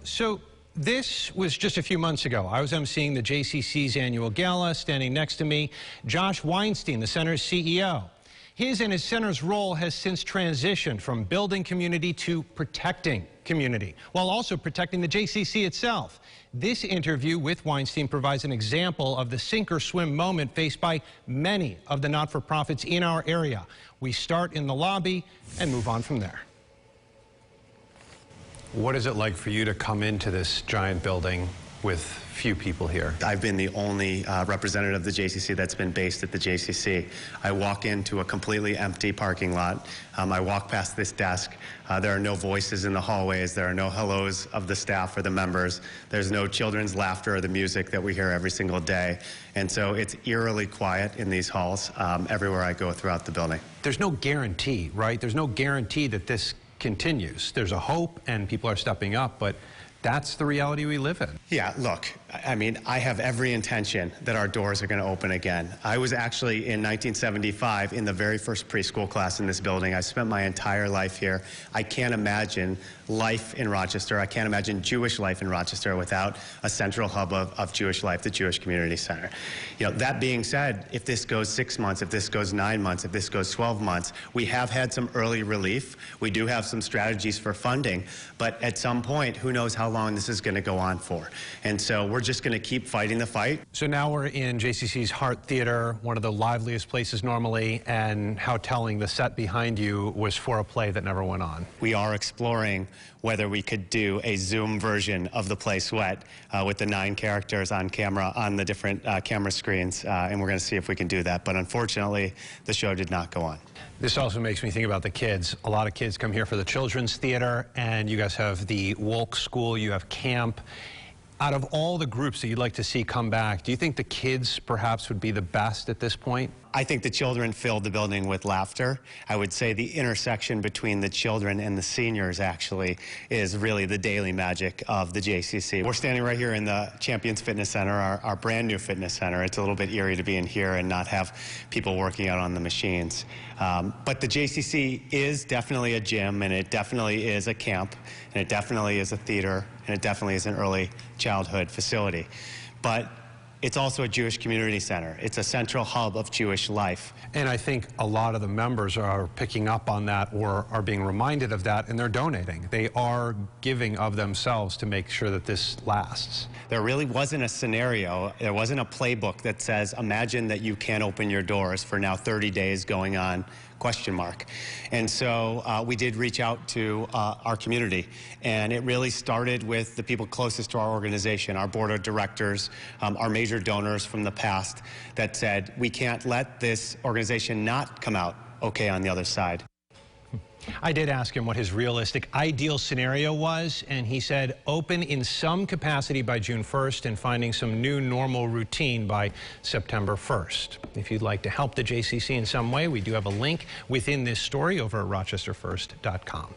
So this was just a few months ago. I was emceeing the JCC's annual gala. Standing next to me, Josh Weinstein, the center's CEO. His and his center's role has since transitioned from building community to protecting community, while also protecting the JCC itself. This interview with Weinstein provides an example of the sink or swim moment faced by many of the not-for-profits in our area. We start in the lobby and move on from there. What is it like for you to come into this giant building with few people here? I've been the only representative of the JCC that's been based at the JCC. I walk into a completely empty parking lot. I walk past this desk. There are no voices in the hallways. There are no hellos of the staff or the members. There's no children's laughter or the music that we hear every single day. And so it's eerily quiet in these halls everywhere I go throughout the building. There's no guarantee, right? There's no guarantee that this continues. There's a hope and people are stepping up, but that's the reality we live in. Yeah, look, I mean, I have every intention that our doors are going to open again. I was actually in 1975 in the very first preschool class in this building. I spent my entire life here. I can't imagine life in Rochester. I can't imagine Jewish life in Rochester without a central hub of Jewish life, the Jewish Community Center. You know, that being said, if this goes 6 months, if this goes 9 months, if this goes 12 months, we have had some early relief. We do have some strategies for funding, but at some point, who knows how long this is going to go on for. And so we're just going to keep fighting the fight. So now we're in JCC's Hart Theater, one of the liveliest places normally, and how telling the set behind you was for a play that never went on. We are exploring whether we could do a Zoom version of the play Sweat with the 9 characters on camera on the different camera screens, and we're going to see if we can do that. But unfortunately, the show did not go on. This also makes me think about the kids. A lot of kids come here for the children's theater, and you guys have the Wolk School, you have camp. Out of all the groups that you'd like to see come back, do you think the kids perhaps would be the best at this point? I think the children filled the building with laughter. I would say the intersection between the children and the seniors actually is really the daily magic of the JCC. We're standing right here in the Champions Fitness Center, our brand new fitness center. It's a little bit eerie to be in here and not have people working out on the machines. But the JCC is definitely a gym, and it definitely is a camp, and it definitely is a theater, and it definitely is an early childhood facility. But it's also a Jewish community center. It's a central hub of Jewish life. And I think a lot of the members are picking up on that or are being reminded of that, and they're donating. They are giving of themselves to make sure that this lasts. There really wasn't a scenario, there wasn't a playbook that says, imagine that you can't open your doors for now 30 days going on, question mark. And so we did reach out to our community, and it really started with the people closest to our organization, our board of directors, our major donors from the past that said, we can't let this organization not come out okay on the other side. I did ask him what his realistic ideal scenario was, and he said open in some capacity by June 1st and finding some new normal routine by September 1st. If you'd like to help the JCC in some way, we do have a link within this story over at rochesterfirst.com.